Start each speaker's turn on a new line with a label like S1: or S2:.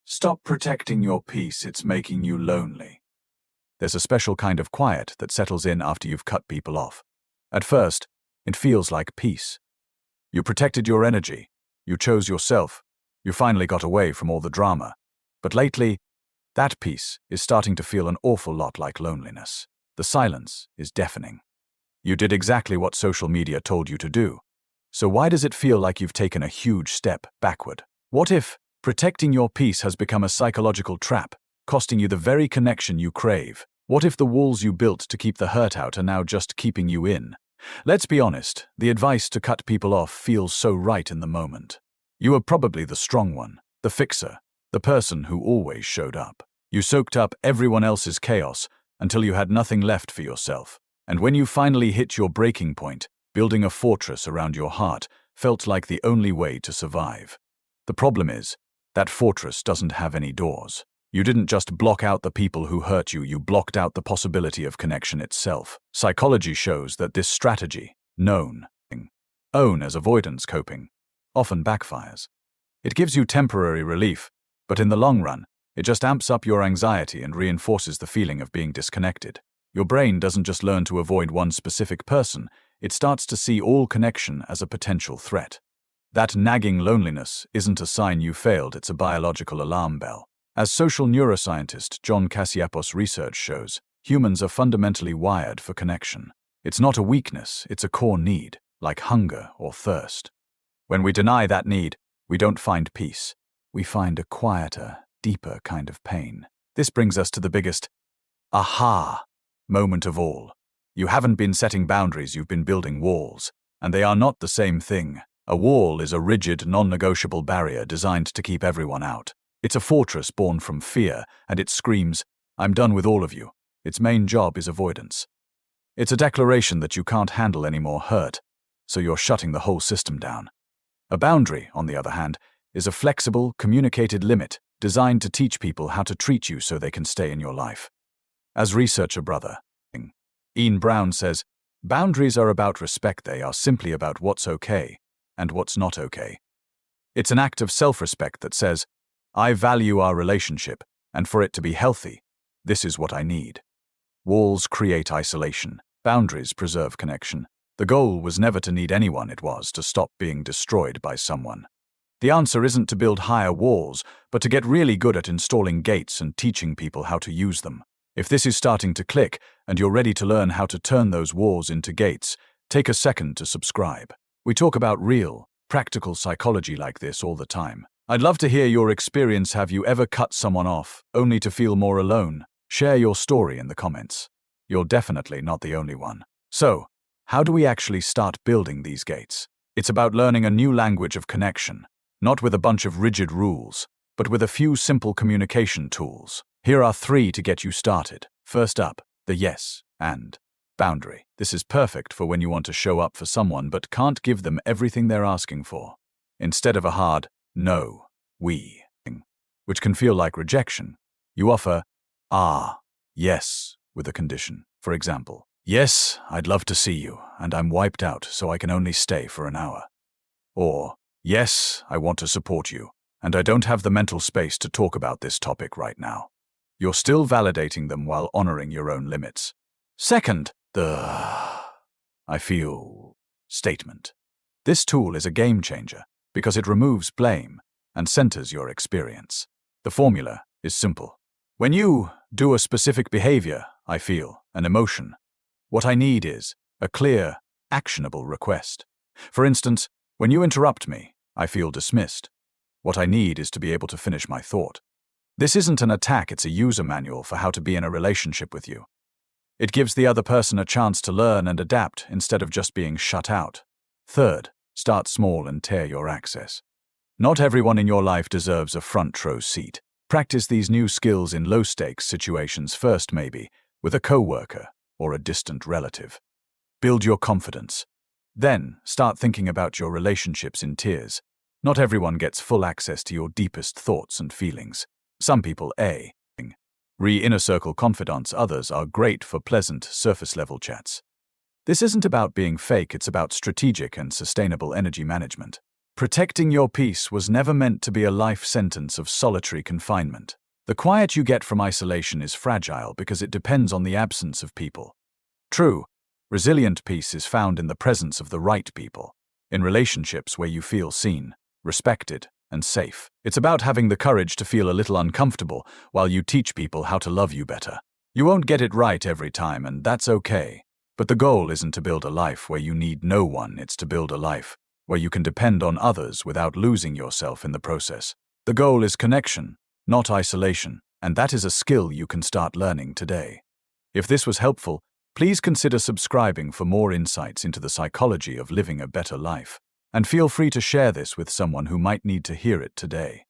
S1: Stop protecting your peace, it's making you lonely. There's a special kind of quiet that settles in after you've cut people off. At first, it feels like peace. You protected your energy, you chose yourself, you finally got away from all the drama. But lately, that peace is starting to feel an awful lot like loneliness. The silence is deafening. You did exactly what social media told you to do. So why does it feel like you've taken a huge step backward? What if protecting your peace has become a psychological trap, costing you the very connection you crave? What if the walls you built to keep the hurt out are now just keeping you in? Let's be honest, the advice to cut people off feels so right in the moment. You were probably the strong one, the fixer, the person who always showed up. You soaked up everyone else's chaos until you had nothing left for yourself. And when you finally hit your breaking point, building a fortress around your heart felt like the only way to survive. The problem is, that fortress doesn't have any doors. You didn't just block out the people who hurt you, you blocked out the possibility of connection itself. Psychology shows that this strategy, known as avoidance coping, often backfires. It gives you temporary relief, but in the long run, it just amps up your anxiety and reinforces the feeling of being disconnected. Your brain doesn't just learn to avoid one specific person, it starts to see all connection as a potential threat. That nagging loneliness isn't a sign you failed, it's a biological alarm bell. As social neuroscientist John Cassiapos' research shows, humans are fundamentally wired for connection. It's not a weakness, it's a core need, like hunger or thirst. When we deny that need, we don't find peace. We find a quieter, deeper kind of pain. This brings us to the biggest aha moment of all. You haven't been setting boundaries, you've been building walls. And they are not the same thing. A wall is a rigid, non-negotiable barrier designed to keep everyone out. It's a fortress born from fear, and it screams, "I'm done with all of you." Its main job is avoidance. It's a declaration that you can't handle any more hurt, so you're shutting the whole system down. A boundary, on the other hand, is a flexible, communicated limit designed to teach people how to treat you so they can stay in your life. As researcher brother Ian Brown says, boundaries are about respect, they are simply about what's okay and what's not okay. It's an act of self-respect that says, I value our relationship, and for it to be healthy, this is what I need. Walls create isolation, boundaries preserve connection. The goal was never to need anyone, it was to stop being destroyed by someone. The answer isn't to build higher walls, but to get really good at installing gates and teaching people how to use them. If this is starting to click, and you're ready to learn how to turn those walls into gates, take a second to subscribe. We talk about real, practical psychology like this all the time. I'd love to hear your experience. Have you ever cut someone off, only to feel more alone? Share your story in the comments. You're definitely not the only one. So, how do we actually start building these gates? It's about learning a new language of connection, not with a bunch of rigid rules, but with a few simple communication tools. Here are 3 to get you started. First up, the yes and boundary. This is perfect for when you want to show up for someone but can't give them everything they're asking for. Instead of a hard, no, which can feel like rejection, you offer, yes, with a condition. For example, yes, I'd love to see you, and I'm wiped out, so I can only stay for an hour. Or, yes, I want to support you, and I don't have the mental space to talk about this topic right now. You're still validating them while honoring your own limits. Second, the I feel statement. This tool is a game changer because it removes blame and centers your experience. The formula is simple. When you do a specific behavior, I feel, an emotion, what I need is a clear, actionable request. For instance, when you interrupt me, I feel dismissed. What I need is to be able to finish my thought. This isn't an attack, it's a user manual for how to be in a relationship with you. It gives the other person a chance to learn and adapt instead of just being shut out. Third, start small and tear your access. Not everyone in your life deserves a front row seat. Practice these new skills in low-stakes situations first, maybe, with a coworker or a distant relative. Build your confidence. Then, start thinking about your relationships in tiers. Not everyone gets full access to your deepest thoughts and feelings. Some people inner circle confidants, others are great for pleasant, surface-level chats. This isn't about being fake, it's about strategic and sustainable energy management. Protecting your peace was never meant to be a life sentence of solitary confinement. The quiet you get from isolation is fragile because it depends on the absence of people. True, resilient peace is found in the presence of the right people, in relationships where you feel seen, respected, and safe. It's about having the courage to feel a little uncomfortable while you teach people how to love you better. You won't get it right every time, and that's okay. But the goal isn't to build a life where you need no one, it's to build a life where you can depend on others without losing yourself in the process. The goal is connection, not isolation, and that is a skill you can start learning today. If this was helpful, please consider subscribing for more insights into the psychology of living a better life. And feel free to share this with someone who might need to hear it today.